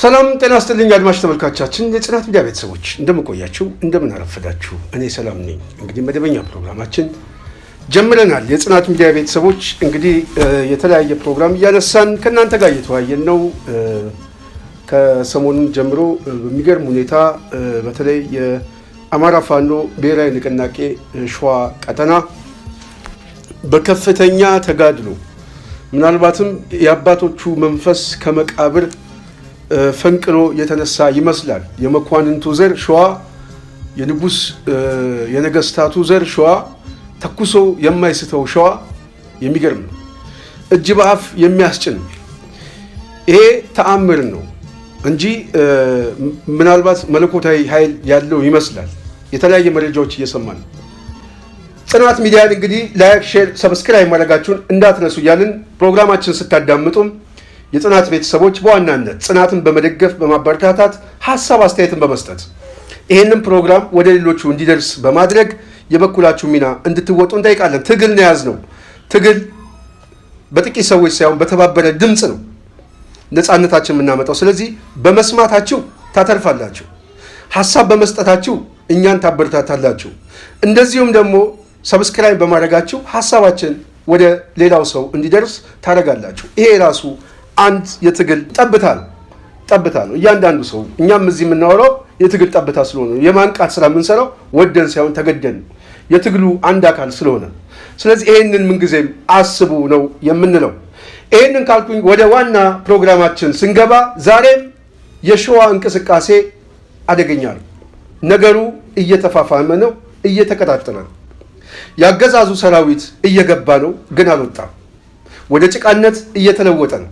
ሰላም ጤና ይስጥልኝ አድማጭ ተመልካቾቻችን የጽናት ሚዲያ ቤተሰቦች እንደምን ቆያችሁ እንደምን አረፈዳችሁ እኔ ሰላም ነኝ እንግዲህ መደበኛ ፕሮግራማችን ጀምረናል የጽናት ሚዲያ ቤተሰቦች እንግዲህ የተለያየ ፕሮግራም እያነሳን ከናንተ ጋር እየተወያየን ነው ከሰሞኑን ጀምሮ በሚገርም ሁኔታ በተለይ የአማራ ፋኖ ብሔራዊ ንቅናቄ ሸዋ ቀጠና በከፍተኛ ተጋድሎ ምናልባትም የአባቶቹ መንፈስ ከመቃብር ፈንቅሎ የተነሳ ይመስላል የመኳንንቱ ዘር ሸዋ የንጉስ የነገስታቱ ዘር ሸዋ ተኩሶ የማይስተው ሸዋ የሚገርም ነው እጅ በአፍ የሚያስጭን ይሄ ተአምር ነው እንጂ ምናልባት መለኮታዊ ኃይል ያለው ይመስላል የተለያየ መረጃዎች እየሰማን ጽናት ሚዲያን እንግዲህ ላይክ ሼር ሰብስክራይብ ማድረጋችሁን እንዳትረሱ ያልን ፕሮግራማችን ስታዳምጡም የጽናት ቤተሰቦች በዋናነት ጽናትን በመደገፍ በማበረታታት ሐሳብ አስተያየትን በመስጠት ይሄንን ፕሮግራም ወደ ሌሎቹ እንዲደርስ በማድረግ የበኩላችሁ ሚና እንድትወጡ እንጠይቃለን ትግል ነው ያዝነው ትግል በጥቂት ሰዎች ሳይሆን በተባበረ ድምጽ ነው ነፃነታችን የምናመጣው ስለዚህ በመስማታችሁ ታተርፋላችሁ ሐሳብ በመስጠታችሁ እኛን ታበረታታላችሁ እንደዚሁም ደግሞ ሰብስክራይብ በማድረጋችሁ ሐሳባችን ወደ ሌላው ሰው እንዲደርስ ታደርጋላችሁ ይሄ ራሱ አንድ የትግል ጠብታ ነው እያንዳንዱ ሰው እኛም እዚህ የምናወራው የትግል ጠብታ ስለሆነ የማንቃት ስራ የምንሰራው ወደን ሳይሆን ተገደን የትግሉ አንድ አካል ስለሆነ ስለዚህ ይሄንን ምንጊዜም አስቡ ነው የምንለው ይሄንን ካልኩኝ ወደ ዋና ፕሮግራማችን ስንገባ ዛሬም የሸዋ እንቅስቃሴ አደገኛ ነው ነገሩ እየተፋፋመ ነው እየተቀጣጠለ ነው ያገዛዙ ሰራዊት እየገባ ነው ግን አልወጣም ወደ ጭቃነት እየተለወጠ ነው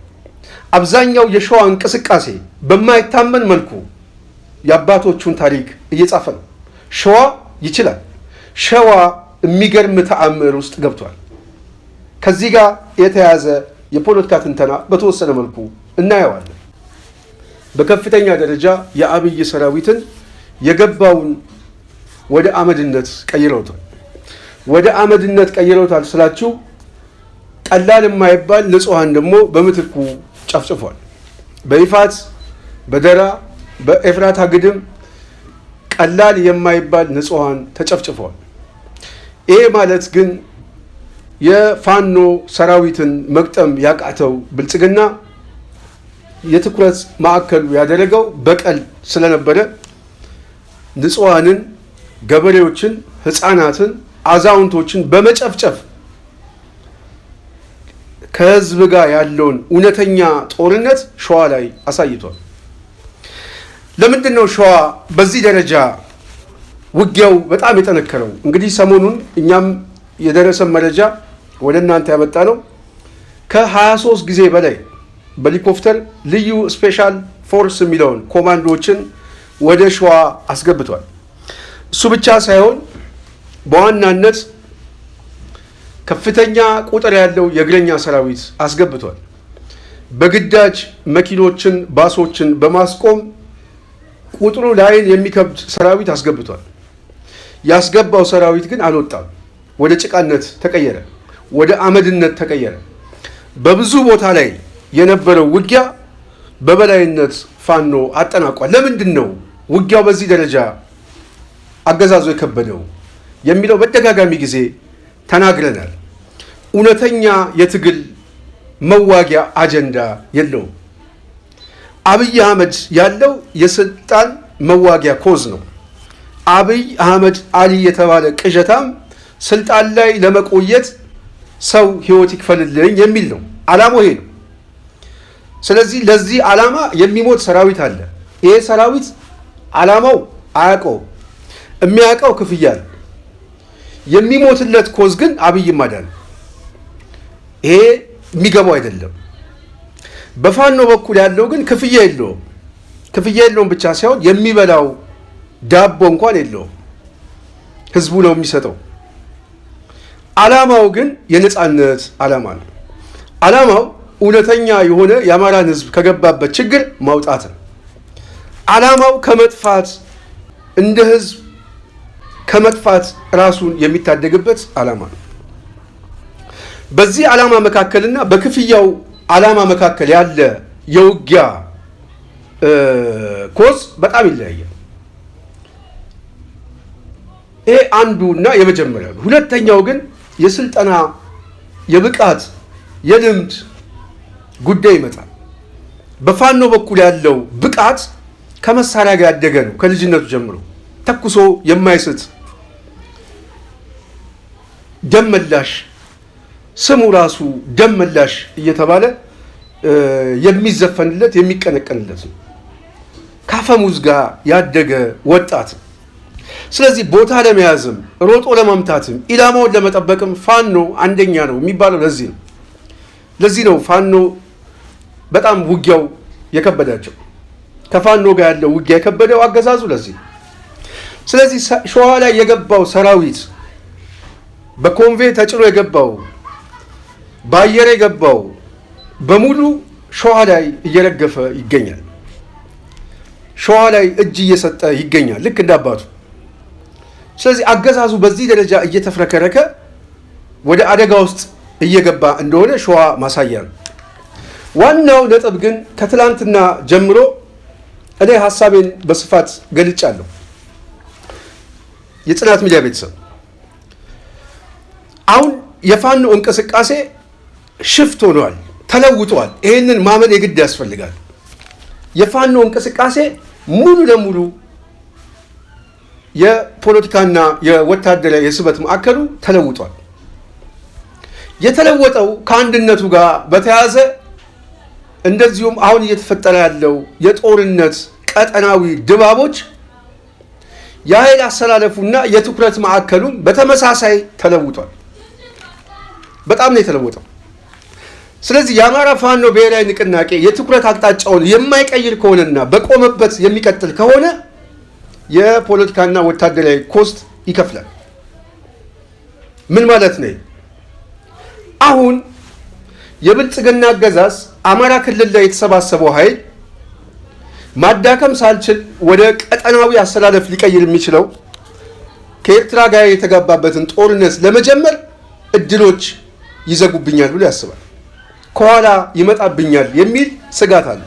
አብዛኛው የሸዋ እንቅስቃሴ በማይታመን መልኩ የአባቶቹን ታሪክ እየጻፈ ነው ሸዋ ይችላል ሸዋ የሚገርም ተአምር ውስጥ ገብቷል ከዚህ ጋር የተያዘ የፖለቲካ ትንተና በተወሰነ መልኩ እናየዋለን በከፍተኛ ደረጃ የአብይ ሰራዊትን የገባውን ወደ አመድነት ቀይረውታል ስላችሁ ቀላል የማይባል ንጹሃን ደግሞ በምትኩ ጨፍጭፏል በይፋት በደራ በኤፍራታ ግድም ቀላል የማይባል ንጹሃን ተጨፍጭፏል ይሄ ማለት ግን የፋኖ ሰራዊትን መቅጠም ያቃተው ብልጽግና የትኩረት ማዕከሉ ያደረገው በቀል ስለነበረ ንጹሃንን ገበሬዎችን ህፃናትን አዛውንቶችን በመጨፍጨፍ ከህዝብ ጋር ያለውን እውነተኛ ጦርነት ሸዋ ላይ አሳይቷል ለምንድነው ሸዋ በዚህ ደረጃ ውጊያው በጣም የጠነከረው እንግዲህ ሰሞኑን እኛም የደረሰ መረጃ ወደ እናንተ ያመጣ ነው ከ23 ጊዜ በላይ በሄሊኮፕተር ልዩ ስፔሻል ፎርስ የሚለውን ኮማንዶዎችን ወደ ሸዋ አስገብቷል እሱ ብቻ ሳይሆን በዋናነት ከፍተኛ ቁጥር ያለው የእግረኛ ሰራዊት አስገብቷል በግዳጅ መኪኖችን ባሶችን በማስቆም ቁጥሩ ላይን የሚከብድ ሰራዊት አስገብቷል ያስገባው ሰራዊት ግን አልወጣም ወደ ጭቃነት ተቀየረ ወደ አመድነት ተቀየረ በብዙ ቦታ ላይ የነበረው ውጊያ በበላይነት ፋኖ አጠናቋል ለምንድነው ውጊያው በዚህ ደረጃ አገዛዙ የከበደው የሚለው በተደጋጋሚ ጊዜ ተናግረናል እውነተኛ የትግል መዋጊያ አጀንዳ የለውም አብይ አህመድ ያለው የስልጣን መዋጊያ ኮዝ ነው አብይ አህመድ አሊ የተባለ ቅዠታም ስልጣን ላይ ለመቆየት ሰው ህይወት ይክፈልልኝ የሚል ነው ዓላማው ይሄ ነው ስለዚህ ለዚህ ዓላማ የሚሞት ሰራዊት አለ ይሄ ሰራዊት ዓላማው አያውቀው የሚያውቀው ክፍያ ነው የሚሞትለት ኮዝ ግን አብይ ማዳን ይሄ የሚገባው አይደለም በፋኖ በኩል ያለው ግን ክፍያ የለውም ብቻ ሳይሆን የሚበላው ዳቦ እንኳን የለውም ህዝቡ ነው የሚሰጠው ዓላማው ግን የነፃነት ዓላማ ነው ዓላማው እውነተኛ የሆነ የአማራን ህዝብ ከገባበት ችግር ማውጣት ነው ዓላማው ከመጥፋት እንደ ህዝብ ከመጥፋት ራሱን የሚታደግበት ዓላማ ነው በዚህ ዓላማ መካከልና በክፍያው ዓላማ መካከል ያለ የውጊያ ኮዝ በጣም ይለያያል። ይሄ አንዱና የመጀመሪያው። ሁለተኛው ግን የስልጠና የብቃት የልምድ ጉዳይ ይመጣል። በፋኖ በኩል ያለው ብቃት ከመሳሪያ ጋር ያደገ ነው። ከልጅነቱ ጀምሮ ተኩሶ የማይስት ደመላሽ ስሙ ራሱ ደመላሽ እየተባለ የሚዘፈንለት የሚቀነቀንለት ነው። ካፈሙዝ ጋር ያደገ ወጣት። ስለዚህ ቦታ ለመያዝም ሮጦ ለመምታትም ኢላማውን ለመጠበቅም ፋኖ አንደኛ ነው የሚባለው ለዚህ ነው ፋኖ በጣም ውጊያው የከበዳቸው። ከፋኖ ጋር ያለው ውጊያ የከበደው አገዛዙ ለዚህ ነው። ስለዚህ ሸዋ ላይ የገባው ሰራዊት በኮንቬ ተጭኖ የገባው በአየር የገባው በሙሉ ሸዋ ላይ እየረገፈ ይገኛል። ሸዋ ላይ እጅ እየሰጠ ይገኛል ልክ እንዳባቱ። ስለዚህ አገዛዙ በዚህ ደረጃ እየተፍረከረከ ወደ አደጋ ውስጥ እየገባ እንደሆነ ሸዋ ማሳያ ነው። ዋናው ነጥብ ግን ከትላንትና ጀምሮ እኔ ሀሳቤን በስፋት ገልጫለሁ። የጽናት ሚዲያ ቤተሰብ አሁን የፋኖ እንቅስቃሴ ሽፍት ሆኗል፣ ተለውጧል። ይህንን ማመን የግድ ያስፈልጋል። የፋኖ እንቅስቃሴ ሙሉ ለሙሉ የፖለቲካና የወታደራዊ የስበት ማዕከሉ ተለውጧል። የተለወጠው ከአንድነቱ ጋር በተያያዘ እንደዚሁም አሁን እየተፈጠረ ያለው የጦርነት ቀጠናዊ ድባቦች የኃይል አሰላለፉና የትኩረት ማዕከሉም በተመሳሳይ ተለውጧል። በጣም ነው የተለወጠው። ስለዚህ የአማራ ፋኖ ብሔራዊ ንቅናቄ የትኩረት አቅጣጫውን የማይቀይር ከሆነና በቆመበት የሚቀጥል ከሆነ የፖለቲካና ወታደራዊ ኮስት ይከፍላል። ምን ማለት ነው? አሁን የብልጽግና አገዛዝ አማራ ክልል ላይ የተሰባሰበው ኃይል ማዳከም ሳልችል ወደ ቀጠናዊ አሰላለፍ ሊቀይር የሚችለው ከኤርትራ ጋር የተጋባበትን ጦርነት ለመጀመር እድሎች ይዘጉብኛል ብሎ ያስባል። ከኋላ ይመጣብኛል የሚል ስጋት አለ።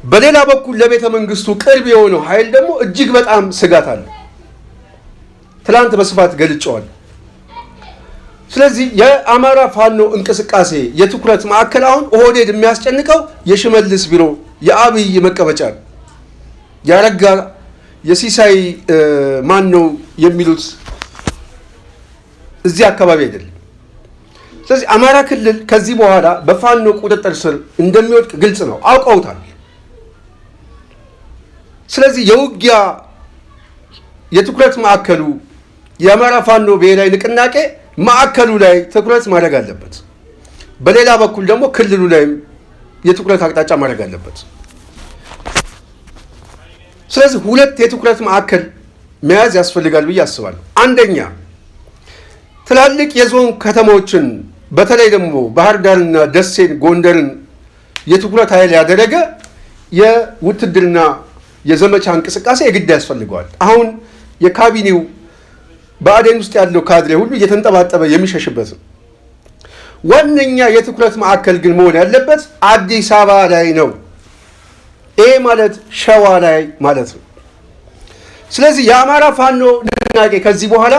በሌላ በኩል ለቤተ መንግስቱ ቅርብ የሆነው ኃይል ደግሞ እጅግ በጣም ስጋት አለ። ትላንት በስፋት ገልጨዋል። ስለዚህ የአማራ ፋኖ እንቅስቃሴ የትኩረት ማዕከል አሁን ኦህዴድ የሚያስጨንቀው የሽመልስ ቢሮ የአብይ መቀመጫ ነው። ያረጋ የሲሳይ ማን ነው የሚሉት እዚህ አካባቢ አይደለም። ስለዚህ አማራ ክልል ከዚህ በኋላ በፋኖ ቁጥጥር ስር እንደሚወድቅ ግልጽ ነው፣ አውቀውታል። ስለዚህ የውጊያ የትኩረት ማዕከሉ የአማራ ፋኖ ብሔራዊ ንቅናቄ ማዕከሉ ላይ ትኩረት ማድረግ አለበት። በሌላ በኩል ደግሞ ክልሉ ላይም የትኩረት አቅጣጫ ማድረግ አለበት። ስለዚህ ሁለት የትኩረት ማዕከል መያዝ ያስፈልጋል ብዬ አስባለሁ። አንደኛ ትላልቅ የዞን ከተሞችን በተለይ ደግሞ ባህር ዳርና ደሴን፣ ጎንደርን የትኩረት ኃይል ያደረገ የውትድርና የዘመቻ እንቅስቃሴ የግድ ያስፈልገዋል። አሁን የካቢኔው በአዴን ውስጥ ያለው ካድሬ ሁሉ እየተንጠባጠበ የሚሸሽበት ነው። ዋነኛ የትኩረት ማዕከል ግን መሆን ያለበት አዲስ አበባ ላይ ነው። ይሄ ማለት ሸዋ ላይ ማለት ነው። ስለዚህ የአማራ ፋኖ ንቅናቄ ከዚህ በኋላ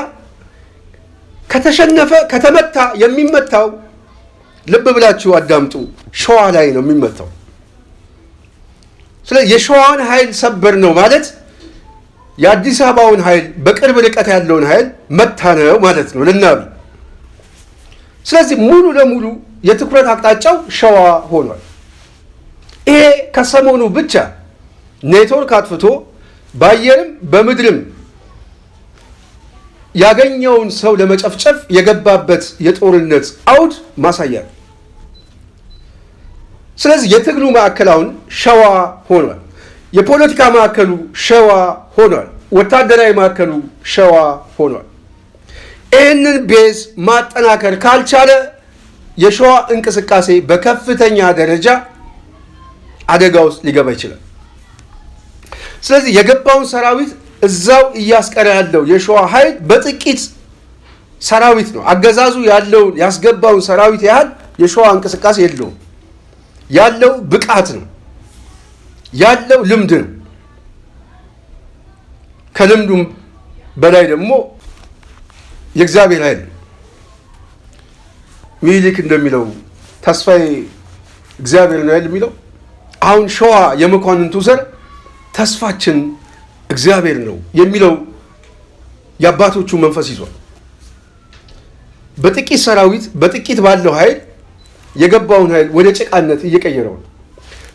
ከተሸነፈ ከተመታ የሚመታው ልብ ብላችሁ አዳምጡ፣ ሸዋ ላይ ነው የሚመታው። ስለዚህ የሸዋን ኃይል ሰበር ነው ማለት የአዲስ አበባውን ኃይል በቅርብ ርቀት ያለውን ኃይል መታ ነው ማለት ነው ልናብ። ስለዚህ ሙሉ ለሙሉ የትኩረት አቅጣጫው ሸዋ ሆኗል። ይሄ ከሰሞኑ ብቻ ኔትወርክ አጥፍቶ በአየርም በምድርም ያገኘውን ሰው ለመጨፍጨፍ የገባበት የጦርነት አውድ ማሳያ ነው። ስለዚህ የትግሉ ማዕከል አሁን ሸዋ ሆኗል። የፖለቲካ ማዕከሉ ሸዋ ሆኗል። ወታደራዊ ማዕከሉ ሸዋ ሆኗል። ይህንን ቤዝ ማጠናከር ካልቻለ የሸዋ እንቅስቃሴ በከፍተኛ ደረጃ አደጋ ውስጥ ሊገባ ይችላል። ስለዚህ የገባውን ሰራዊት እዛው እያስቀረ ያለው የሸዋ ኃይል በጥቂት ሰራዊት ነው። አገዛዙ ያለውን ያስገባውን ሰራዊት ያህል የሸዋ እንቅስቃሴ የለውም። ያለው ብቃት ነው። ያለው ልምድ ነው። ከልምዱም በላይ ደግሞ የእግዚአብሔር ኃይል ሚኒሊክ እንደሚለው ተስፋዬ እግዚአብሔር ነው የሚለው። አሁን ሸዋ የመኳንንቱ ዘር ተስፋችን እግዚአብሔር ነው የሚለው የአባቶቹ መንፈስ ይዟል። በጥቂት ሰራዊት በጥቂት ባለው ኃይል የገባውን ኃይል ወደ ጭቃነት እየቀየረው ነው።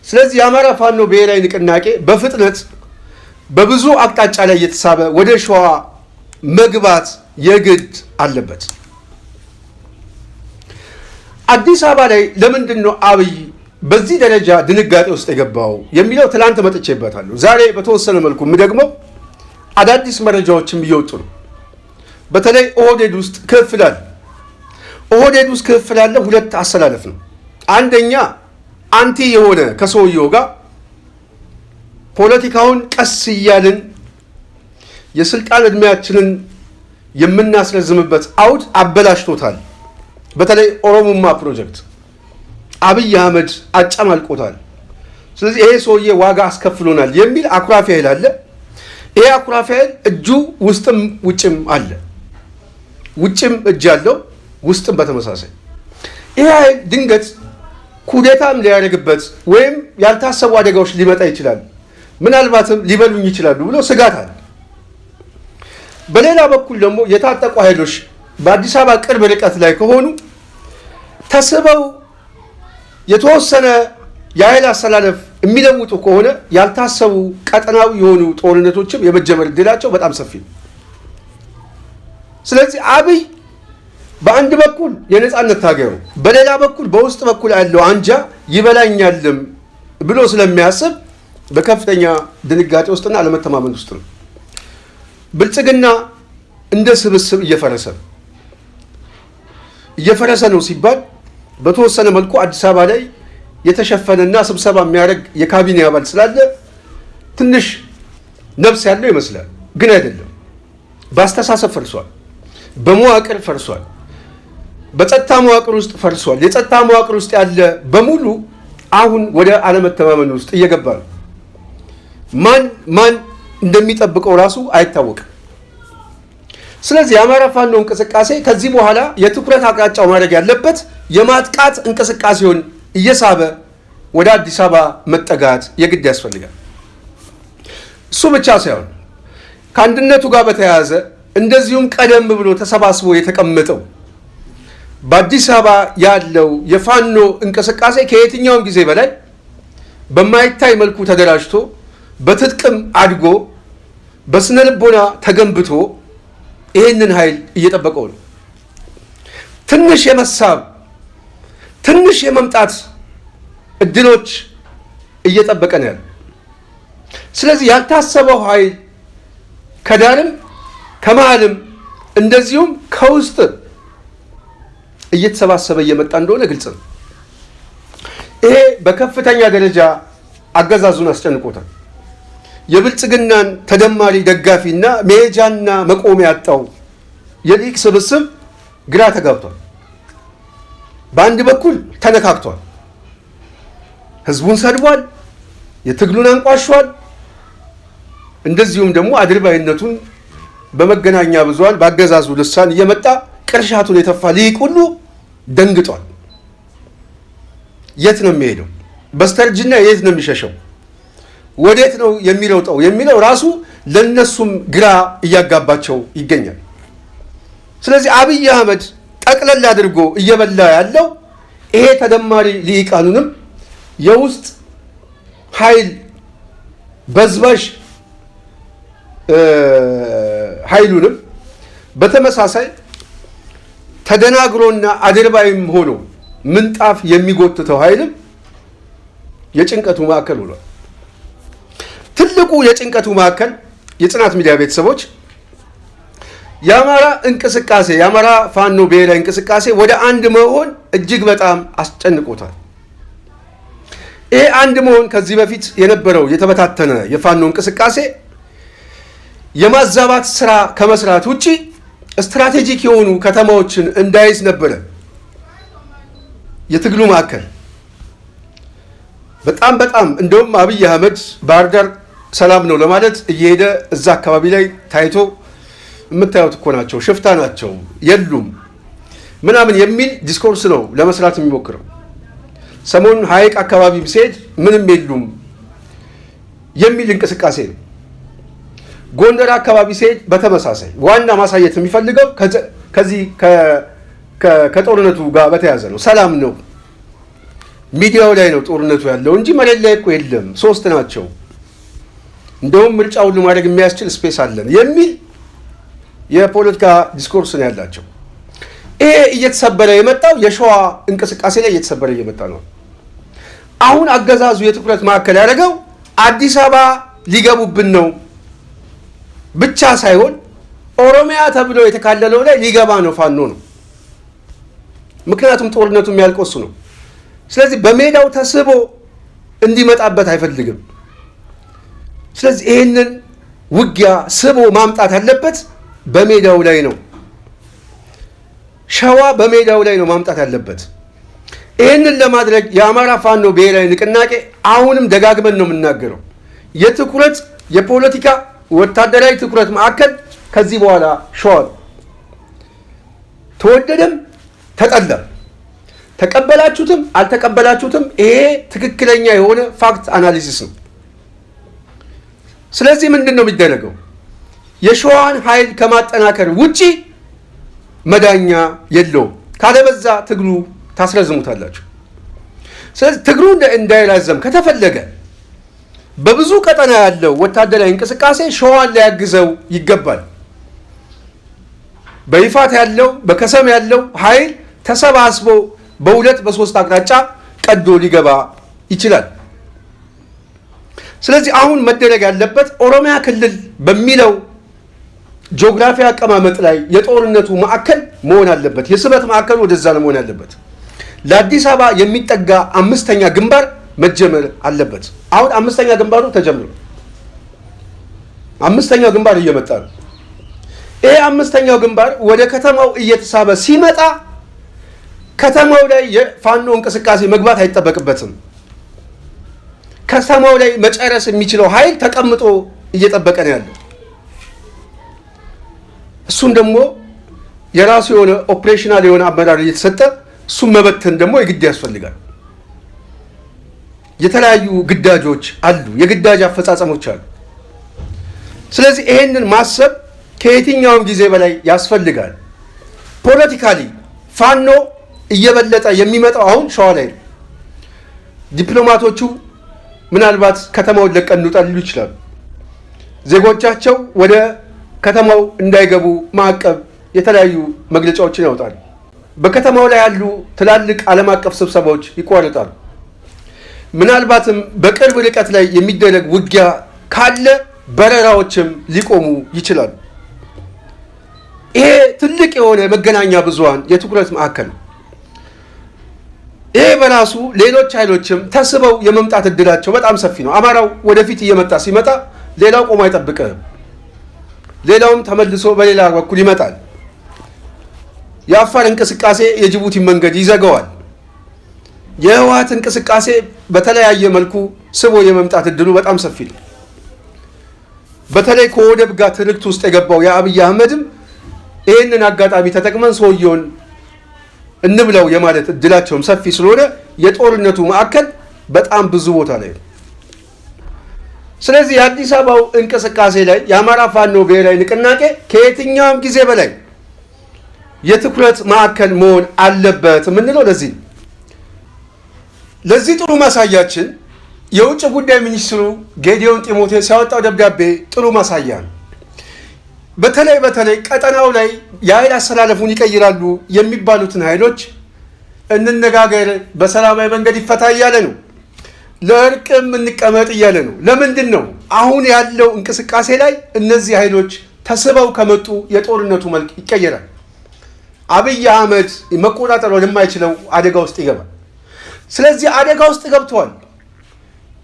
ስለዚህ የአማራ ፋኖ ብሔራዊ ንቅናቄ በፍጥነት በብዙ አቅጣጫ ላይ እየተሳበ ወደ ሸዋ መግባት የግድ አለበት። አዲስ አበባ ላይ ለምንድን ነው አብይ በዚህ ደረጃ ድንጋጤ ውስጥ የገባው የሚለው ትላንት መጥቼበታለሁ። ዛሬ በተወሰነ መልኩ የምደግመው አዳዲስ መረጃዎችም እየወጡ ነው። በተለይ ኦህዴድ ውስጥ ክፍል አለ። ኦህዴድ ውስጥ ክፍል አለ። ሁለት አሰላለፍ ነው። አንደኛ አንቲ የሆነ ከሰውየው ጋር ፖለቲካውን ቀስ እያልን የስልጣን እድሜያችንን የምናስረዝምበት አውድ አበላሽቶታል። በተለይ ኦሮሞማ ፕሮጀክት አብይ አህመድ አጨማልቆታል። ስለዚህ ይሄ ሰውዬ ዋጋ አስከፍሎናል የሚል አኩራፊ ኃይል አለ። ይሄ አኩራፊ ኃይል እጁ ውስጥም ውጭም አለ። ውጭም እጅ አለው፣ ውስጥም በተመሳሳይ። ይሄ ኃይል ድንገት ኩዴታም ሊያደርግበት ወይም ያልታሰቡ አደጋዎች ሊመጣ ይችላል፣ ምናልባትም ሊበሉኝ ይችላሉ ብሎ ስጋት አለ። በሌላ በኩል ደግሞ የታጠቁ ኃይሎች በአዲስ አበባ ቅርብ ርቀት ላይ ከሆኑ ተስበው የተወሰነ የኃይል አሰላለፍ የሚለውጡ ከሆነ ያልታሰቡ ቀጠናዊ የሆኑ ጦርነቶችም የመጀመር ዕድላቸው በጣም ሰፊ ነው። ስለዚህ አብይ በአንድ በኩል የነፃነት ታገሩ፣ በሌላ በኩል በውስጥ በኩል ያለው አንጃ ይበላኛልም ብሎ ስለሚያስብ በከፍተኛ ድንጋጤ ውስጥና አለመተማመን ውስጥ ነው። ብልጽግና እንደ ስብስብ እየፈረሰ ነው ሲባል በተወሰነ መልኩ አዲስ አበባ ላይ የተሸፈነና ስብሰባ የሚያደርግ የካቢኔ አባል ስላለ ትንሽ ነፍስ ያለው ይመስላል፣ ግን አይደለም። በአስተሳሰብ ፈርሷል፣ በመዋቅር ፈርሷል፣ በጸጥታ መዋቅር ውስጥ ፈርሷል። የጸጥታ መዋቅር ውስጥ ያለ በሙሉ አሁን ወደ አለመተማመን ውስጥ እየገባ ነው። ማን እንደሚጠብቀው ራሱ አይታወቅም። ስለዚህ የአማራ ፋኖ እንቅስቃሴ ከዚህ በኋላ የትኩረት አቅጣጫው ማድረግ ያለበት የማጥቃት እንቅስቃሴውን እየሳበ ወደ አዲስ አበባ መጠጋት የግድ ያስፈልጋል። እሱ ብቻ ሳይሆን ከአንድነቱ ጋር በተያያዘ እንደዚሁም ቀደም ብሎ ተሰባስቦ የተቀመጠው በአዲስ አበባ ያለው የፋኖ እንቅስቃሴ ከየትኛውም ጊዜ በላይ በማይታይ መልኩ ተደራጅቶ በትጥቅም አድጎ በስነ ልቦና ተገንብቶ ይህንን ኃይል እየጠበቀው ነው። ትንሽ የመሳብ ትንሽ የመምጣት እድሎች እየጠበቀ ነው ያለው። ስለዚህ ያልታሰበው ኃይል ከዳርም ከመሃልም እንደዚሁም ከውስጥ እየተሰባሰበ እየመጣ እንደሆነ ግልጽ ነው። ይሄ በከፍተኛ ደረጃ አገዛዙን አስጨንቆታል። የብልጽግናን ተደማሪ ደጋፊና መሄጃና መቆሚያ ያጣው የሊቅ ስብስብ ግራ ተጋብቷል። በአንድ በኩል ተነካክቷል። ህዝቡን ሰድቧል፣ የትግሉን አንቋሿል። እንደዚሁም ደግሞ አድርባይነቱን በመገናኛ ብዙሃን በአገዛዙ ልሳን እየመጣ ቅርሻቱን የተፋ ሊቅ ሁሉ ደንግጧል። የት ነው የሚሄደው? በስተርጅና የት ነው የሚሸሸው? ወዴት ነው የሚሮጠው የሚለው ራሱ ለነሱም ግራ እያጋባቸው ይገኛል። ስለዚህ አብይ አህመድ ጠቅለል አድርጎ እየበላ ያለው ይሄ ተደማሪ ሊቃኑንም የውስጥ ኃይል በዝባዥ ኃይሉንም በተመሳሳይ ተደናግሮና አድርባይም ሆኖ ምንጣፍ የሚጎትተው ኃይልም የጭንቀቱ ማዕከል ሆኗል። ትልቁ የጭንቀቱ ማዕከል የጽናት ሚዲያ ቤተሰቦች የአማራ እንቅስቃሴ የአማራ ፋኖ ብሔራዊ እንቅስቃሴ ወደ አንድ መሆን እጅግ በጣም አስጨንቆታል። ይሄ አንድ መሆን ከዚህ በፊት የነበረው የተበታተነ የፋኖ እንቅስቃሴ የማዛባት ስራ ከመስራት ውጪ ስትራቴጂክ የሆኑ ከተማዎችን እንዳይዝ ነበረ የትግሉ ማዕከል። በጣም እንደውም አብይ አህመድ ባህር ዳር ሰላም ነው ለማለት እየሄደ እዛ አካባቢ ላይ ታይቶ የምታዩት እኮ ናቸው፣ ሽፍታ ናቸው የሉም ምናምን የሚል ዲስኮርስ ነው ለመስራት የሚሞክረው። ሰሞኑን ሀይቅ አካባቢ ሲሄድ ምንም የሉም የሚል እንቅስቃሴ ነው። ጎንደር አካባቢ ሲሄድ በተመሳሳይ ዋና ማሳየት የሚፈልገው ከዚህ ከጦርነቱ ጋር በተያያዘ ነው። ሰላም ነው ሚዲያው ላይ ነው ጦርነቱ ያለው እንጂ መሬት ላይ እኮ የለም፣ 3 ናቸው፣ እንደውም ምርጫውን ለማድረግ የሚያስችል ስፔስ አለን የሚል የፖለቲካ ዲስኮርስ ነው ያላቸው። ይሄ እየተሰበረ የመጣው የሸዋ እንቅስቃሴ ላይ እየተሰበረ እየመጣ ነው። አሁን አገዛዙ የትኩረት ማዕከል ያደረገው አዲስ አበባ ሊገቡብን ነው ብቻ ሳይሆን ኦሮሚያ ተብሎ የተካለለው ላይ ሊገባ ነው ፋኖ ነው። ምክንያቱም ጦርነቱ የሚያልቀው እሱ ነው። ስለዚህ በሜዳው ተስቦ እንዲመጣበት አይፈልግም። ስለዚህ ይህንን ውጊያ ስቦ ማምጣት ያለበት በሜዳው ላይ ነው። ሸዋ በሜዳው ላይ ነው ማምጣት ያለበት። ይህንን ለማድረግ የአማራ ፋኖ ብሔራዊ ንቅናቄ አሁንም ደጋግመን ነው የምናገረው የትኩረት የፖለቲካ ወታደራዊ ትኩረት ማዕከል ከዚህ በኋላ ሸዋ ተወደደም ተጠላም፣ ተቀበላችሁትም አልተቀበላችሁትም ይሄ ትክክለኛ የሆነ ፋክት አናሊሲስ ነው። ስለዚህ ምንድን ነው የሚደረገው? የሸዋን ኃይል ከማጠናከር ውጪ መዳኛ የለውም። ካለበዛ ትግሉ ታስረዝሙታላችሁ። ስለዚህ ትግሉ እንዳይራዘም ከተፈለገ በብዙ ቀጠና ያለው ወታደራዊ እንቅስቃሴ ሸዋን ሊያግዘው ይገባል። በይፋት ያለው በከሰም ያለው ኃይል ተሰባስቦ በ2 በ3 አቅጣጫ ቀዶ ሊገባ ይችላል። ስለዚህ አሁን መደረግ ያለበት ኦሮሚያ ክልል በሚለው ጂኦግራፊ አቀማመጥ ላይ የጦርነቱ ማዕከል መሆን አለበት። የስበት ማዕከል ወደዛ ነው መሆን ያለበት። ለአዲስ አበባ የሚጠጋ 5ኛ ግንባር መጀመር አለበት። አሁን 5ኛ ግንባሩ ተጀምሮ 5ኛው ግንባር እየመጣ ነው። ይሄ 5ኛው ግንባር ወደ ከተማው እየተሳበ ሲመጣ ከተማው ላይ የፋኖ እንቅስቃሴ መግባት አይጠበቅበትም። ከተማው ላይ መጨረስ የሚችለው ኃይል ተቀምጦ እየጠበቀ ነው ያለው። እሱን ደግሞ የራሱ የሆነ ኦፕሬሽናል የሆነ አመራር እየተሰጠ እሱን መበተን ደግሞ የግድ ያስፈልጋል። የተለያዩ ግዳጆች አሉ፣ የግዳጅ አፈጻጸሞች አሉ። ስለዚህ ይሄንን ማሰብ ከየትኛውም ጊዜ በላይ ያስፈልጋል። ፖለቲካሊ ፋኖ እየበለጠ የሚመጣው አሁን ሸዋ ላይ ነው። ዲፕሎማቶቹ ምናልባት ከተማውን ለቀን እንውጣ ሊሉ ይችላሉ። ዜጎቻቸው ወደ ከተማው እንዳይገቡ ማዕቀብ የተለያዩ መግለጫዎችን ያወጣሉ። በከተማው ላይ ያሉ ትላልቅ ዓለም አቀፍ ስብሰባዎች ይቋረጣሉ። ምናልባትም በቅርብ ርቀት ላይ የሚደረግ ውጊያ ካለ በረራዎችም ሊቆሙ ይችላሉ። ይሄ ትልቅ የሆነ መገናኛ ብዙሃን የትኩረት ማዕከል ነው። ይሄ በራሱ ሌሎች ኃይሎችም ተስበው የመምጣት እድላቸው በጣም ሰፊ ነው። አማራው ወደፊት እየመጣ ሲመጣ ሌላው ቆሞ አይጠብቅም። ሌላውም ተመልሶ በሌላ በኩል ይመጣል። የአፋር እንቅስቃሴ የጅቡቲ መንገድ ይዘጋዋል። የህወሓት እንቅስቃሴ በተለያየ መልኩ ስቦ የመምጣት እድሉ በጣም ሰፊ ነው። በተለይ ከወደብ ጋር ትርክት ውስጥ የገባው የአብይ አህመድም ይህንን አጋጣሚ ተጠቅመን ሰውየውን እንብለው የማለት እድላቸውም ሰፊ ስለሆነ የጦርነቱ ማዕከል በጣም ብዙ ቦታ ላይ ነው። ስለዚህ የአዲስ አበባው እንቅስቃሴ ላይ የአማራ ፋኖ ብሔራዊ ንቅናቄ ከየትኛውም ጊዜ በላይ የትኩረት ማዕከል መሆን አለበት የምንለው ለዚህ ጥሩ ማሳያችን የውጭ ጉዳይ ሚኒስትሩ ጌዲዮን ጢሞቴዎስ ያወጣው ደብዳቤ ጥሩ ማሳያ ነው። በተለይ ቀጠናው ላይ የኃይል አሰላለፉን ይቀይራሉ የሚባሉትን ኃይሎች እንነጋገር፣ በሰላማዊ መንገድ ይፈታ እያለ ነው። ለእርቅም እንቀመጥ እያለ ነው። ለምንድን ነው አሁን ያለው እንቅስቃሴ ላይ እነዚህ ኃይሎች ተስበው ከመጡ የጦርነቱ መልክ ይቀየራል። አብይ አህመድ መቆጣጠር ወደማይችለው አደጋ ውስጥ ይገባል። ስለዚህ አደጋ ውስጥ ገብተዋል።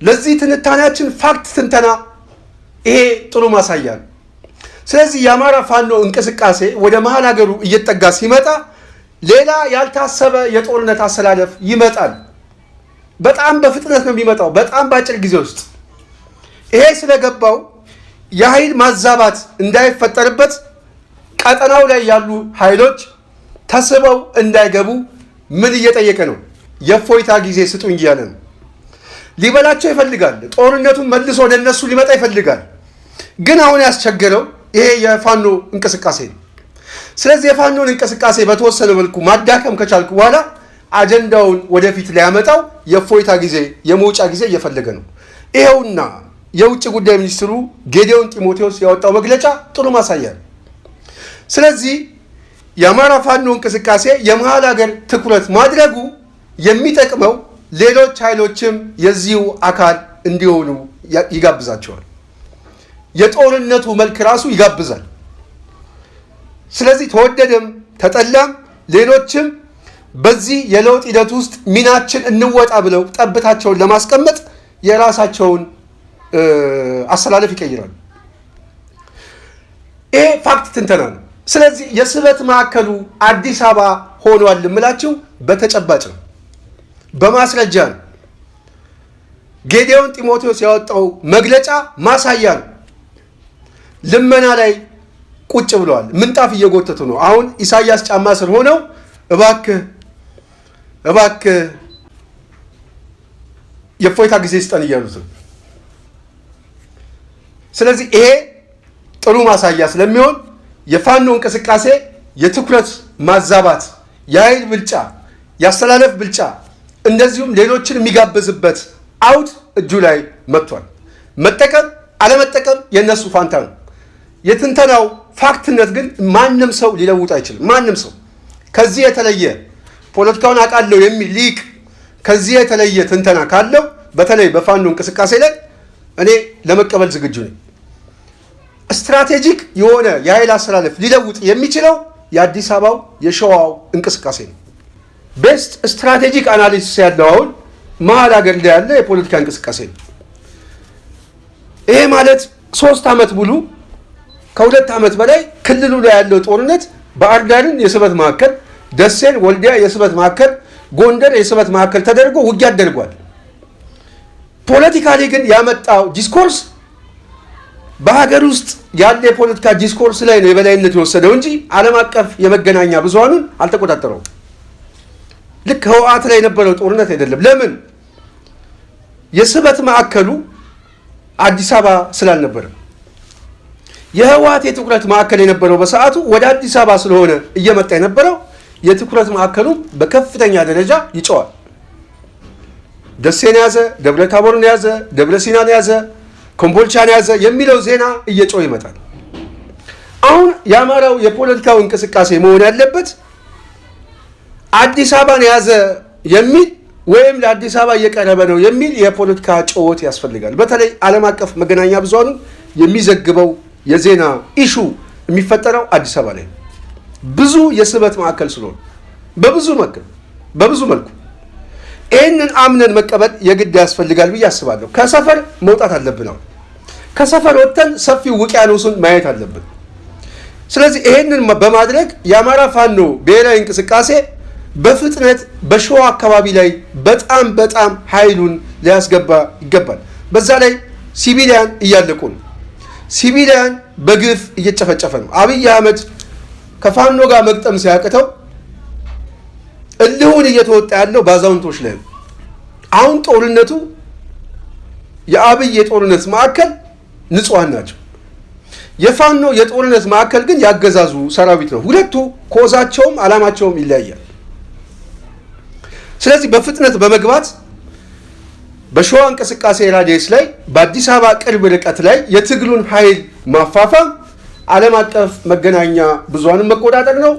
ለዚህ ትንታኔያችን ፋክት ትንተና ይሄ ጥሩ ማሳያ ነው። ስለዚህ የአማራ ፋኖ እንቅስቃሴ ወደ መሀል ሀገሩ እየተጠጋ ሲመጣ ሌላ ያልታሰበ የጦርነት አሰላለፍ ይመጣል። በጣም በፍጥነት ነው የሚመጣው፣ በጣም በአጭር ጊዜ ውስጥ። ይሄ ስለገባው የኃይል ማዛባት እንዳይፈጠርበት ቀጠናው ላይ ያሉ ኃይሎች ተስበው እንዳይገቡ ምን እየጠየቀ ነው? የእፎይታ ጊዜ ስጡኝ እያለ ነው። ሊበላቸው ይፈልጋል። ጦርነቱን መልሶ ወደ እነሱ ሊመጣ ይፈልጋል። ግን አሁን ያስቸገረው ይሄ የፋኖ እንቅስቃሴ ነው። ስለዚህ የፋኖን እንቅስቃሴ በተወሰነ መልኩ ማዳከም ከቻልኩ በኋላ አጀንዳውን ወደፊት ሊያመጣው የእፎይታ ጊዜ የመውጫ ጊዜ እየፈለገ ነው። ይኸውና የውጭ ጉዳይ ሚኒስትሩ ጌዲዮን ጢሞቴዎስ ያወጣው መግለጫ ጥሩ ማሳያ ነው። ስለዚህ የአማራ ፋኖ እንቅስቃሴ የመሃል ሀገር ትኩረት ማድረጉ የሚጠቅመው ሌሎች ኃይሎችም የዚሁ አካል እንዲሆኑ ይጋብዛቸዋል። የጦርነቱ መልክ ራሱ ይጋብዛል። ስለዚህ ተወደደም ተጠላም ሌሎችም በዚህ የለውጥ ሂደት ውስጥ ሚናችን እንወጣ ብለው ጠብታቸውን ለማስቀመጥ የራሳቸውን አሰላለፍ ይቀይራሉ። ይሄ ፋክት ትንተና ነው። ስለዚህ የስበት ማዕከሉ አዲስ አበባ ሆኗል የምላችሁ በተጨባጭ ነው፣ በማስረጃ ነው። ጌዲዮን ጢሞቴዎስ ያወጣው መግለጫ ማሳያ ነው። ልመና ላይ ቁጭ ብለዋል። ምንጣፍ እየጎተቱ ነው። አሁን ኢሳያስ ጫማ ስር ሆነው እባክህ የእፎይታ ጊዜ ስጠን እያሉት ነው። ስለዚህ ይሄ ጥሩ ማሳያ ስለሚሆን የፋኖ እንቅስቃሴ የትኩረት ማዛባት፣ የኃይል ብልጫ፣ የአስተላለፍ ብልጫ እንደዚሁም ሌሎችን የሚጋብዝበት አውድ እጁ ላይ መጥቷል። መጠቀም አለመጠቀም የነሱ ፋንታ ነው። የትንተናው ፋክትነት ግን ማንም ሰው ሊለውጥ አይችልም። ማንም ሰው ከዚህ የተለየ ፖለቲካውን አውቃለሁ የሚል ሊቅ ከዚህ የተለየ ትንተና ካለው በተለይ በፋኖ እንቅስቃሴ ላይ እኔ ለመቀበል ዝግጁ ነኝ። ስትራቴጂክ የሆነ የኃይል አሰላለፍ ሊለውጥ የሚችለው የአዲስ አበባው የሸዋው እንቅስቃሴ ነው። ቤስት ስትራቴጂክ አናሊሲስ ያለው አሁን መሀል ሀገር ላይ ያለ የፖለቲካ እንቅስቃሴ ነው። ይሄ ማለት 3 ዓመት ሙሉ ከ2 ዓመት በላይ ክልሉ ላይ ያለው ጦርነት ባህር ዳርን የስበት ማዕከል፣ ደሴን፣ ወልዲያ የስበት ማዕከል፣ ጎንደር የስበት ማዕከል ተደርጎ ውጊያ አደርጓል። ፖለቲካሊ ግን ያመጣው ዲስኮርስ በሀገር ውስጥ ያለ የፖለቲካ ዲስኮርስ ላይ ነው የበላይነት የወሰደው እንጂ ዓለም አቀፍ የመገናኛ ብዙሃኑን አልተቆጣጠረውም። ልክ ህወሓት ላይ የነበረው ጦርነት አይደለም። ለምን? የስበት ማዕከሉ አዲስ አበባ ስላልነበረ። የህወሓት የትኩረት ማዕከል የነበረው በሰዓቱ ወደ አዲስ አበባ ስለሆነ እየመጣ የነበረው የትኩረት ማዕከሉ በከፍተኛ ደረጃ ይጨዋል። ደሴን ያዘ፣ ደብረ ታቦርን ያዘ፣ ደብረ ሲናን ያዘ፣ ኮምቦልቻን ያዘ የሚለው ዜና እየጮህ ይመጣል። አሁን የአማራው የፖለቲካው እንቅስቃሴ መሆን ያለበት አዲስ አበባን ያዘ የሚል ወይም ለአዲስ አበባ እየቀረበ ነው የሚል የፖለቲካ ጭዎት ያስፈልጋል። በተለይ ዓለም አቀፍ መገናኛ ብዙሃኑ የሚዘግበው የዜና ኢሹ የሚፈጠረው አዲስ አበባ ላይ ብዙ የስበት ማዕከል ስለሆነ በብዙ መልኩ ይህንን አምነን መቀበል የግድ ያስፈልጋል ብዬ አስባለሁ። ከሰፈር መውጣት አለብን። አሁን ከሰፈር ወጥተን ሰፊው ውቅያኖሱን ማየት አለብን። ስለዚህ ይህንን በማድረግ የአማራ ፋኖ ብሔራዊ እንቅስቃሴ በፍጥነት በሸዋ አካባቢ ላይ በጣም ኃይሉን ሊያስገባ ይገባል። በዛ ላይ ሲቪሊያን እያለቁ ነው። ሲቪሊያን በግፍ እየጨፈጨፈ ነው። አብይ አህመድ ከፋኖ ጋር መግጠም ሲያቅተው እልሁን እየተወጣ ያለው ባዛውንቶች ላይ ነው። አሁን ጦርነቱ የአብይ የጦርነት ማዕከል ንጹሃን ናቸው። የፋኖ የጦርነት ማዕከል ግን ያገዛዙ ሰራዊት ነው። ሁለቱ ኮዛቸውም ዓላማቸውም ይለያያል። ስለዚህ በፍጥነት በመግባት በሸዋ እንቅስቃሴ ራዲየስ ላይ በአዲስ አበባ ቅርብ ርቀት ላይ የትግሉን ኃይል ማፋፋም ዓለም አቀፍ መገናኛ ብዙሃንን መቆጣጠር ነው።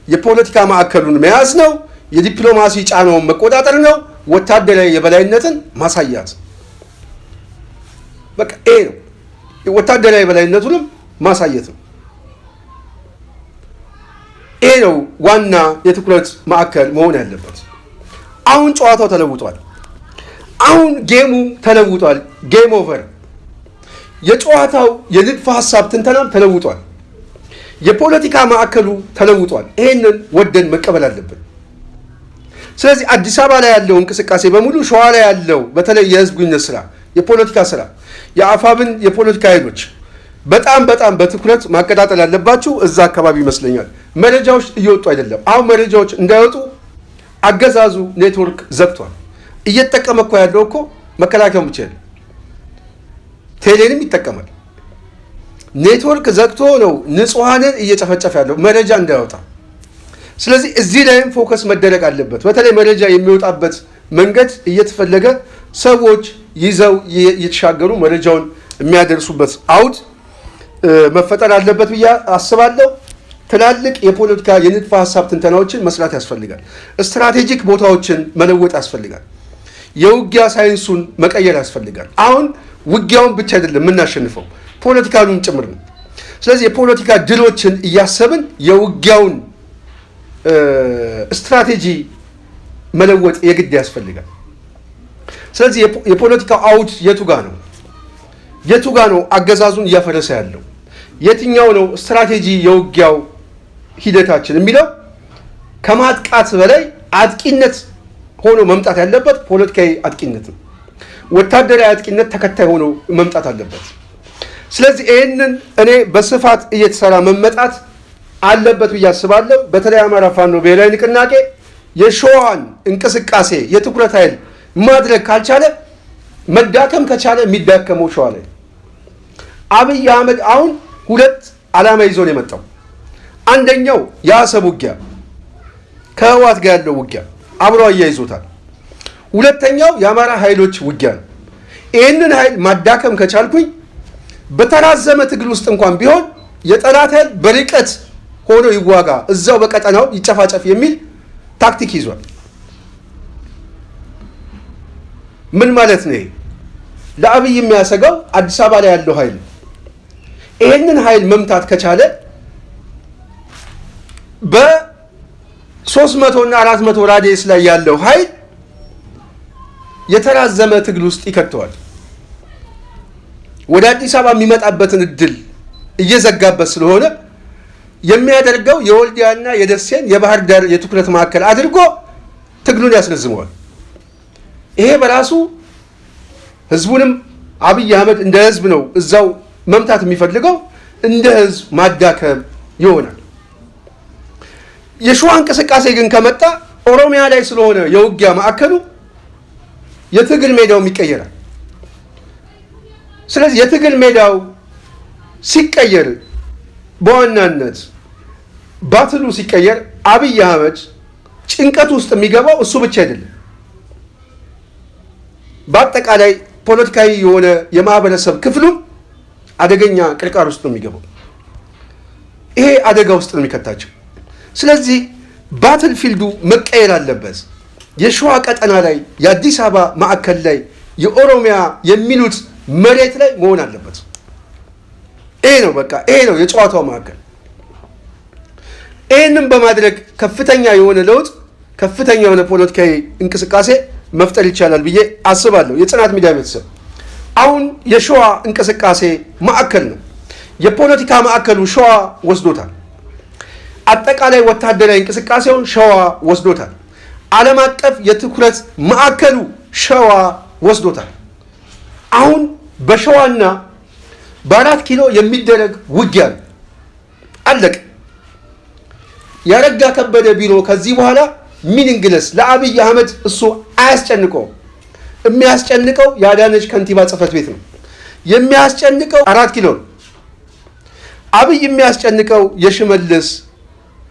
የፖለቲካ ማዕከሉን መያዝ ነው። የዲፕሎማሲ ጫናውን መቆጣጠር ነው። ወታደራዊ የበላይነትን ማሳያት በቃ ይሄ ነው። ወታደራዊ የበላይነቱንም ማሳየት ነው። ይሄ ነው ዋና የትኩረት ማዕከል መሆን ያለበት። አሁን ጨዋታው ተለውጧል። አሁን ጌሙ ተለውጧል። ጌም ኦቨር። የጨዋታው የንድፈ ሐሳብ ትንተናም ተለውጧል። የፖለቲካ ማዕከሉ ተለውጧል። ይሄንን ወደን መቀበል አለብን። ስለዚህ አዲስ አበባ ላይ ያለው እንቅስቃሴ በሙሉ ሸዋ ላይ ያለው በተለይ የህዝብ ግንኙነት ስራ፣ የፖለቲካ ስራ፣ የአፋብን የፖለቲካ ኃይሎች በጣም በትኩረት ማቀጣጠል ያለባችሁ እዛ አካባቢ ይመስለኛል። መረጃዎች እየወጡ አይደለም። አሁን መረጃዎች እንዳይወጡ አገዛዙ ኔትወርክ ዘግቷል። እየተጠቀመ እኮ ያለው እኮ መከላከያው ብቻ ነው፣ ቴሌንም ይጠቀማል። ኔትወርክ ዘግቶ ነው ንጹሃንን እየጨፈጨፈ ያለው መረጃ እንዳይወጣ። ስለዚህ እዚህ ላይም ፎከስ መደረግ አለበት። በተለይ መረጃ የሚወጣበት መንገድ እየተፈለገ ሰዎች ይዘው እየተሻገሩ መረጃውን የሚያደርሱበት አውድ መፈጠር አለበት ብዬ አስባለሁ። ትላልቅ የፖለቲካ የንድፈ ሀሳብ ትንተናዎችን መስራት ያስፈልጋል። ስትራቴጂክ ቦታዎችን መለወጥ ያስፈልጋል። የውጊያ ሳይንሱን መቀየር ያስፈልጋል። አሁን ውጊያውን ብቻ አይደለም የምናሸንፈው፣ ፖለቲካሉም ጭምር ነው። ስለዚህ የፖለቲካ ድሎችን እያሰብን የውጊያውን ስትራቴጂ መለወጥ የግድ ያስፈልጋል። ስለዚህ የፖለቲካ አውድ የቱ ጋ ነው አገዛዙን እያፈረሰ ያለው? የትኛው ነው ስትራቴጂ የውጊያው ሂደታችን የሚለው ከማጥቃት በላይ አጥቂነት ሆኖ መምጣት ያለበት ፖለቲካዊ አጥቂነት ነው። ወታደራዊ አጥቂነት ተከታይ ሆኖ መምጣት አለበት። ስለዚህ ይህንን እኔ በስፋት እየተሰራ መመጣት አለበት ብዬ አስባለሁ። በተለይ አማራ ፋኖ ብሔራዊ ንቅናቄ የሸዋን እንቅስቃሴ የትኩረት ኃይል ማድረግ ካልቻለ መዳከም ከቻለ የሚዳከመው ሸዋ ላይ አብይ አህመድ አሁን ሁለት ዓላማ ይዞ ነው የመጣው። አንደኛው የአሰብ ውጊያ ከህወሓት ጋር ያለው ውጊያ አብሮ አያይዞታል። ሁለተኛው የአማራ ኃይሎች ውጊያ ነው። ይህንን ኃይል ማዳከም ከቻልኩኝ በተራዘመ ትግል ውስጥ እንኳን ቢሆን የጠላት ኃይል በርቀት ሆኖ ይዋጋ፣ እዛው በቀጠናው ይጨፋጨፍ የሚል ታክቲክ ይዟል። ምን ማለት ነው? ለአብይ የሚያሰጋው አዲስ አበባ ላይ ያለው ኃይል ይህንን ኃይል መምታት ከቻለ በ300 እና 400 ራዲየስ ላይ ያለው ኃይል የተራዘመ ትግል ውስጥ ይከተዋል። ወደ አዲስ አበባ የሚመጣበትን እድል እየዘጋበት ስለሆነ የሚያደርገው የወልዲያና የደሴን የባህር ዳር የትኩረት ማዕከል አድርጎ ትግሉን ያስረዝመዋል። ይሄ በራሱ ህዝቡንም አብይ አህመድ እንደ ህዝብ ነው እዛው መምታት የሚፈልገው፣ እንደ ህዝብ ማዳከም ይሆናል። የሸዋ እንቅስቃሴ ግን ከመጣ ኦሮሚያ ላይ ስለሆነ የውጊያ ማዕከሉ የትግል ሜዳውም ይቀየራል። ስለዚህ የትግል ሜዳው ሲቀየር በዋናነት ባትሉ ሲቀየር አብይ አህመድ ጭንቀት ውስጥ የሚገባው እሱ ብቻ አይደለም። በአጠቃላይ ፖለቲካዊ የሆነ የማህበረሰብ ክፍሉም አደገኛ ቅርቃር ውስጥ ነው የሚገባው። ይሄ አደጋ ውስጥ ነው የሚከታቸው። ስለዚህ ባትል ፊልዱ መቀየር አለበት። የሸዋ ቀጠና ላይ፣ የአዲስ አበባ ማዕከል ላይ፣ የኦሮሚያ የሚሉት መሬት ላይ መሆን አለበት። ይሄ ነው በቃ ይሄ ነው የጨዋታው ማዕከል። ይህንም በማድረግ ከፍተኛ የሆነ ለውጥ፣ ከፍተኛ የሆነ ፖለቲካዊ እንቅስቃሴ መፍጠር ይቻላል ብዬ አስባለሁ። የጽናት ሚዲያ ቤተሰብ አሁን የሸዋ እንቅስቃሴ ማዕከል ነው። የፖለቲካ ማዕከሉ ሸዋ ወስዶታል። አጠቃላይ ወታደራዊ እንቅስቃሴውን ሸዋ ወስዶታል። ዓለም አቀፍ የትኩረት ማዕከሉ ሸዋ ወስዶታል። አሁን በሸዋና በ4 ኪሎ የሚደረግ ውጊያ ነው። አለቅ ያረጋ ከበደ ቢሮ ከዚህ በኋላ ሚኒንግለስ ለአብይ አህመድ እሱ አያስጨንቀው። የሚያስጨንቀው የአዳነች ከንቲባ ጽህፈት ቤት ነው። የሚያስጨንቀው 4 ኪሎ ነው። አብይ የሚያስጨንቀው የሽመልስ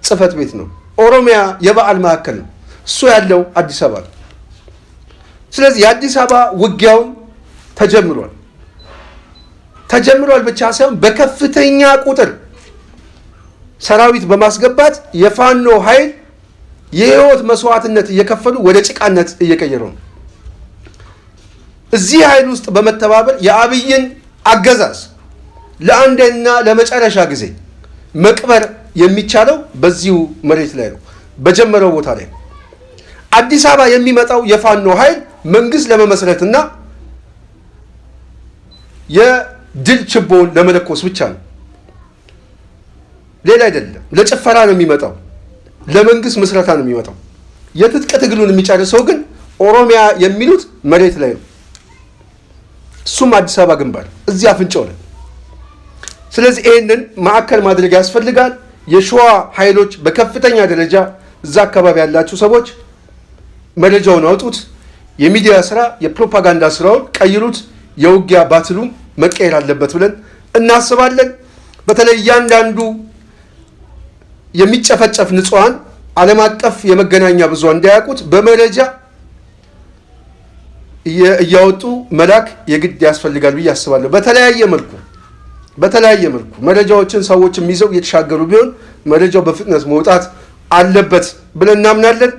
ጽህፈት ቤት ነው። ኦሮሚያ የበዓል ማዕከል ነው። እሱ ያለው አዲስ አበባ ነው። ስለዚህ የአዲስ አበባ ውጊያውን ተጀምሯል ብቻ ሳይሆን በከፍተኛ ቁጥር ሰራዊት በማስገባት የፋኖ ኃይል የህይወት መስዋዕትነት እየከፈሉ ወደ ጭቃነት እየቀየሩ ነው። እዚህ ኃይል ውስጥ በመተባበር የአብይን አገዛዝ ለአንዴና ለመጨረሻ ጊዜ መቅበር የሚቻለው በዚሁ መሬት ላይ ነው፣ በጀመረው ቦታ ላይ ነው። አዲስ አበባ የሚመጣው የፋኖ ኃይል መንግስት ለመመስረትና የድል ችቦውን ለመለኮስ ብቻ ነው፣ ሌላ አይደለም። ለጭፈራ ነው የሚመጣው፣ ለመንግስት ምስረታ ነው የሚመጣው። የትጥቅ ትግሉን የሚጨርሰው ግን ኦሮሚያ የሚሉት መሬት ላይ ነው። እሱም አዲስ አበባ ግንባር እዚህ አፍንጫው ላይ። ስለዚህ ይህንን ማዕከል ማድረግ ያስፈልጋል። የሸዋ ኃይሎች በከፍተኛ ደረጃ እዛ አካባቢ ያላችሁ ሰዎች መረጃውን አውጡት። የሚዲያ ስራ፣ የፕሮፓጋንዳ ስራውን ቀይሩት። የውጊያ ባትሉም መቀየር አለበት ብለን እናስባለን። በተለይ እያንዳንዱ የሚጨፈጨፍ ንጹሃን ዓለም አቀፍ የመገናኛ ብዙሃን እንዳያውቁት በመረጃ እያወጡ መላክ የግድ ያስፈልጋል ብዬ አስባለሁ። በተለያየ መልኩ መረጃዎችን ሰዎችም ይዘው እየተሻገሩ ቢሆን መረጃው በፍጥነት መውጣት አለበት ብለን እናምናለን።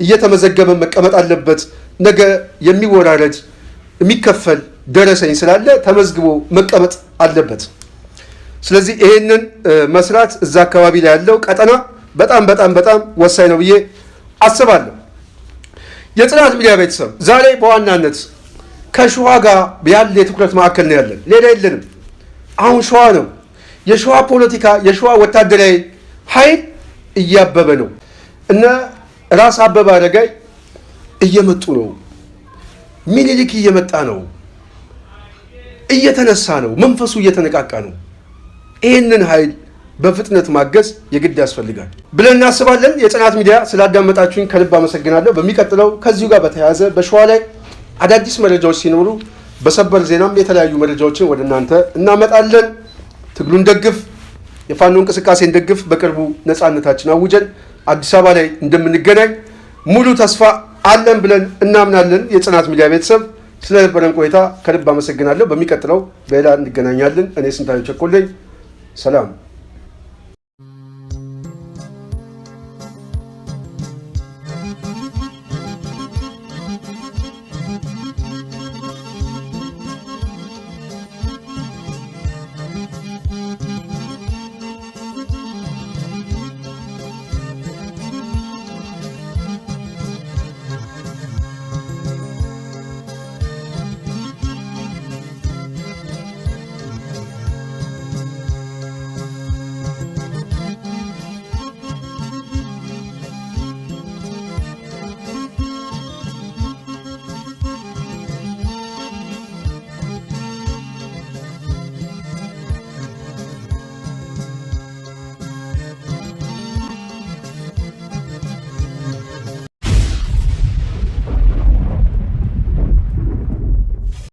እየተመዘገበ መቀመጥ አለበት። ነገ የሚወራረድ የሚከፈል ደረሰኝ ስላለ ተመዝግቦ መቀመጥ አለበት። ስለዚህ ይሄንን መስራት እዛ አካባቢ ላይ ያለው ቀጠና በጣም በጣም በጣም ወሳኝ ነው ብዬ አስባለሁ። የጽናት ሚዲያ ቤተሰብ ዛሬ በዋናነት ከሸዋ ጋር ያለ የትኩረት ማዕከል ነው ያለን፣ ሌላ የለንም። አሁን ሸዋ ነው። የሸዋ ፖለቲካ፣ የሸዋ ወታደራዊ ኃይል እያበበ ነው። እነ ራስ አበበ አረጋይ እየመጡ ነው። ሚኒሊክ እየመጣ ነው፣ እየተነሳ ነው፣ መንፈሱ እየተነቃቃ ነው። ይህንን ኃይል በፍጥነት ማገዝ የግድ ያስፈልጋል ብለን እናስባለን። የጽናት ሚዲያ ስላዳመጣችሁኝ ከልብ አመሰግናለሁ። በሚቀጥለው ከዚሁ ጋር በተያያዘ በሸዋ ላይ አዳዲስ መረጃዎች ሲኖሩ በሰበር ዜናም የተለያዩ መረጃዎችን ወደ እናንተ እናመጣለን። ትግሉን ደግፍ፣ የፋኖ እንቅስቃሴን ደግፍ። በቅርቡ ነፃነታችን አውጀን አዲስ አበባ ላይ እንደምንገናኝ ሙሉ ተስፋ አለን ብለን እናምናለን። የጽናት ሚዲያ ቤተሰብ ስለነበረን ቆይታ ከልብ አመሰግናለሁ። በሚቀጥለው በሌላ እንገናኛለን። እኔ ስንታየሁ ቸኮል ነኝ። ሰላም።